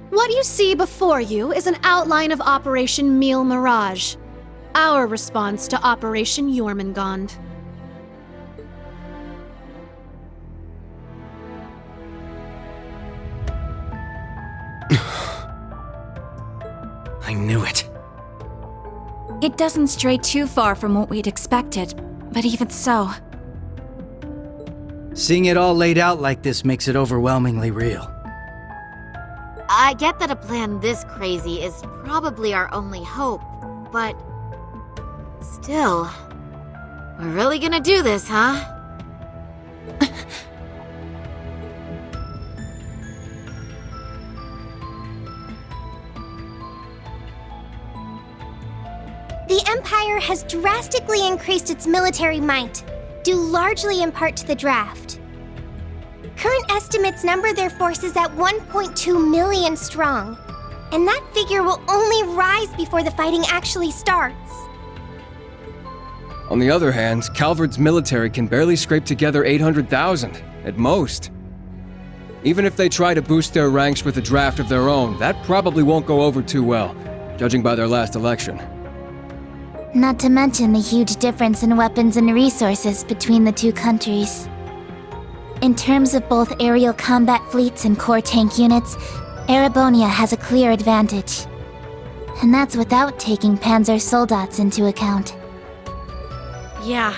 What you see before you is an outline of Operation Meal Mirage, our response to Operation Jormungand. I knew it. It doesn't stray too far from what we'd expected, but even so... Seeing it all laid out like this makes it overwhelmingly real. I get that a plan this crazy is probably our only hope, but... still... we're really gonna do this, huh? The Empire has drastically increased its military might, due largely in part to the draft. Current estimates number their forces at 1.2 million strong, and that figure will only rise before the fighting actually starts. On the other hand, Calvard's military can barely scrape together 800,000, at most. Even if they try to boost their ranks with a draft of their own, that probably won't go over too well, judging by their last election. Not to mention the huge difference in weapons and resources between the two countries. In terms of both aerial combat fleets and core tank units, Erebonia has a clear advantage. And that's without taking Panzer Soldats into account. Yeah,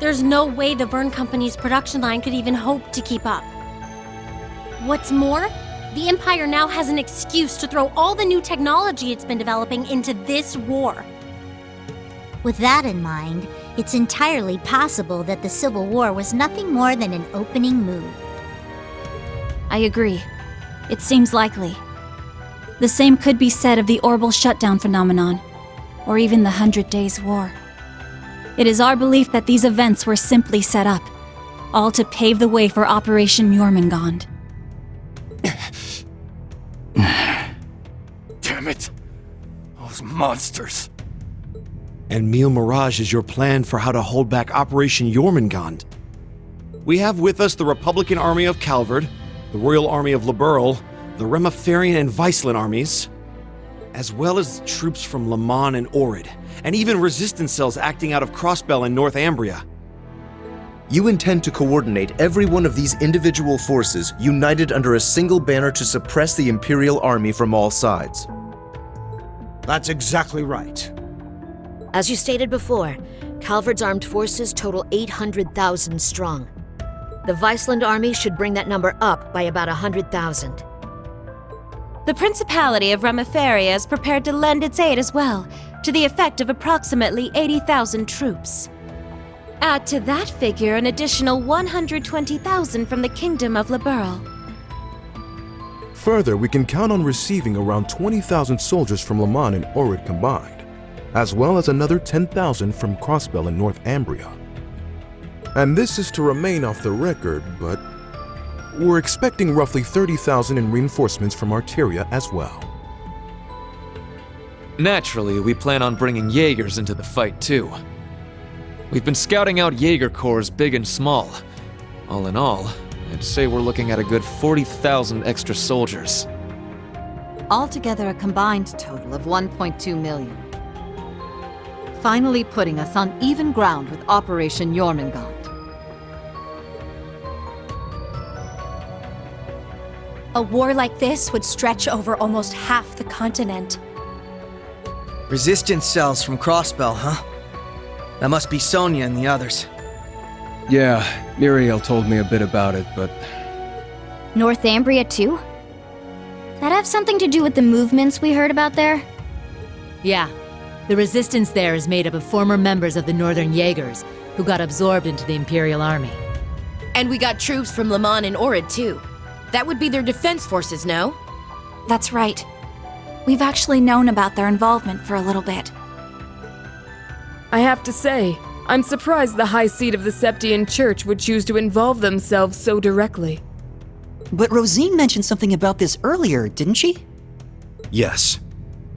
there's no way the Verne Company's production line could even hope to keep up. What's more, the Empire now has an excuse to throw all the new technology it's been developing into this war. With that in mind, it's entirely possible that the Civil War was nothing more than an opening move. I agree. It seems likely. The same could be said of the Orbital Shutdown phenomenon, or even the 100 Days War. It is our belief that these events were simply set up, all to pave the way for Operation Jormungand. Damn it! Those monsters! And Meal Mirage is your plan for how to hold back Operation Jormungand. We have with us the Republican Army of Calvard, the Royal Army of Liberl, the Remiferian and Viceland armies, as well as troops from Le Mans and Orid, and even resistance cells acting out of Crossbell and Northumbria. You intend to coordinate every one of these individual forces united under a single banner to suppress the Imperial Army from all sides. That's exactly right. As you stated before, Calvard's armed forces total 800,000 strong. The Viceland army should bring that number up by about 100,000. The Principality of Remiferia is prepared to lend its aid as well, to the effect of approximately 80,000 troops. Add to that figure an additional 120,000 from the Kingdom of Liberl. Further, we can count on receiving around 20,000 soldiers from Le Mans and Orid combined, as well as another 10,000 from Crossbell and Northumbria. And this is to remain off the record, but we're expecting roughly 30,000 in reinforcements from Arteria as well. Naturally, we plan on bringing Jaegers into the fight too. We've been scouting out Jaeger corps big and small. All in all, I'd say we're looking at a good 40,000 extra soldiers. Altogether a combined total of 1.2 million. Finally putting us on even ground with Operation Jormungand. A war like this would stretch over almost half the continent. Resistance cells from Crossbell, huh? That must be Sonia and the others. Yeah, Muriel told me a bit about it, but... Northumbria too? That have something to do with the movements we heard about there? Yeah. The resistance there is made up of former members of the Northern Jaegers, who got absorbed into the Imperial Army. And we got troops from Le Mans and Orid, too. That would be their defense forces, no? That's right. We've actually known about their involvement for a little bit. I have to say, I'm surprised the High Seat of the Septian Church would choose to involve themselves so directly. But Rosine mentioned something about this earlier, didn't she? Yes.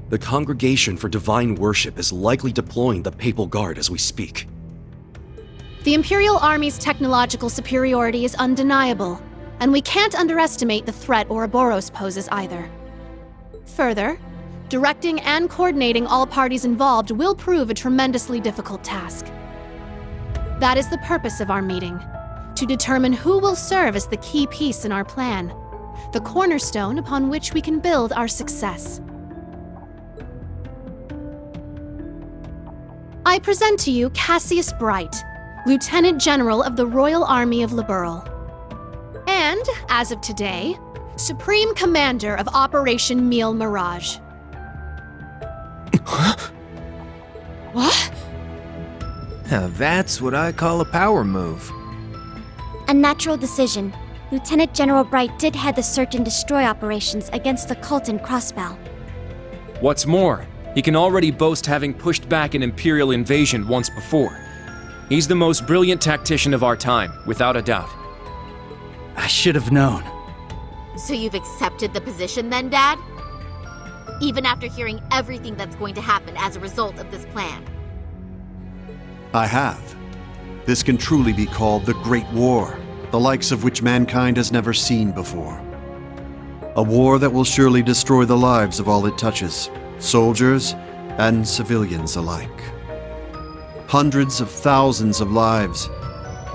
The Congregation for Divine Worship is likely deploying the Papal Guard as we speak. The Imperial Army's technological superiority is undeniable, and we can't underestimate the threat Ouroboros poses either. Further, directing and coordinating all parties involved will prove a tremendously difficult task. That is the purpose of our meeting, to determine who will serve as the key piece in our plan, the cornerstone upon which we can build our success. I present to you Cassius Bright, Lieutenant General of the Royal Army of Liberl. And, as of today, Supreme Commander of Operation Meal Mirage. What? Now that's what I call a power move. A natural decision. Lieutenant General Bright did head the search and destroy operations against the cult in Crossbell. What's more, he can already boast having pushed back an Imperial invasion once before. He's the most brilliant tactician of our time, without a doubt. I should have known. So you've accepted the position then, Dad? Even after hearing everything that's going to happen as a result of this plan? I have. This can truly be called the Great War, the likes of which mankind has never seen before. A war that will surely destroy the lives of all it touches, soldiers and civilians alike. Hundreds of thousands of lives.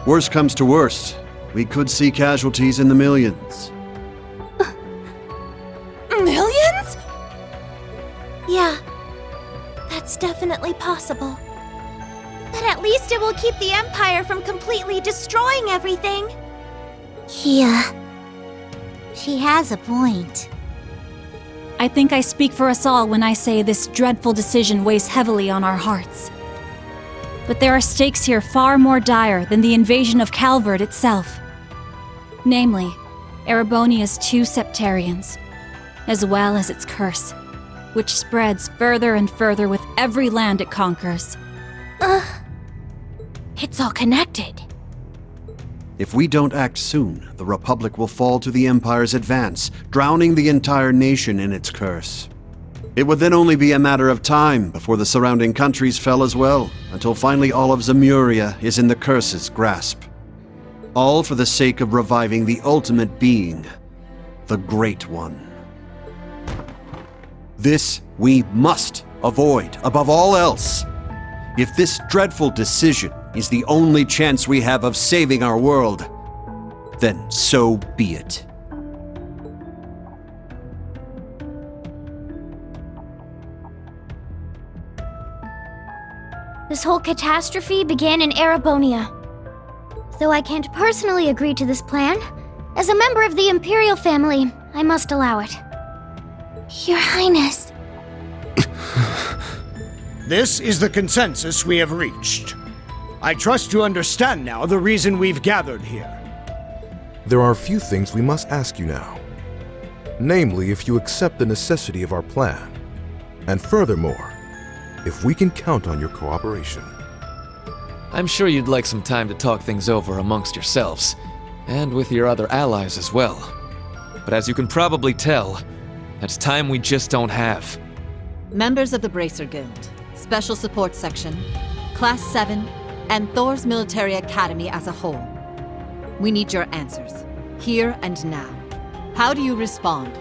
Worst comes to worst, we could see casualties in the millions. Millions? Yeah, that's definitely possible. But at least it will keep the Empire from completely destroying everything. Yeah. She has a point. I think I speak for us all when I say this dreadful decision weighs heavily on our hearts. But there are stakes here far more dire than the invasion of Calvard itself. Namely, Erebonia's 2 Septarians, as well as its curse, which spreads further and further with every land it conquers. It's all connected. If we don't act soon, the Republic will fall to the Empire's advance, drowning the entire nation in its curse. It would then only be a matter of time before the surrounding countries fell as well, until finally all of Zemuria is in the curse's grasp. All for the sake of reviving the ultimate being, the Great One. This we must avoid above all else. If this dreadful decision is the only chance we have of saving our world, then so be it. This whole catastrophe began in Erebonia. Though I can't personally agree to this plan, as a member of the Imperial family, I must allow it. Your Highness. This is the consensus we have reached. I trust you understand now the reason we've gathered here. There are a few things we must ask you now. Namely, if you accept the necessity of our plan. And furthermore, if we can count on your cooperation. I'm sure you'd like some time to talk things over amongst yourselves, and with your other allies as well. But as you can probably tell, that's time we just don't have. Members of the Bracer Guild, Special Support Section, Class 7, and Thor's Military Academy as a whole. We need your answers, here and now. How do you respond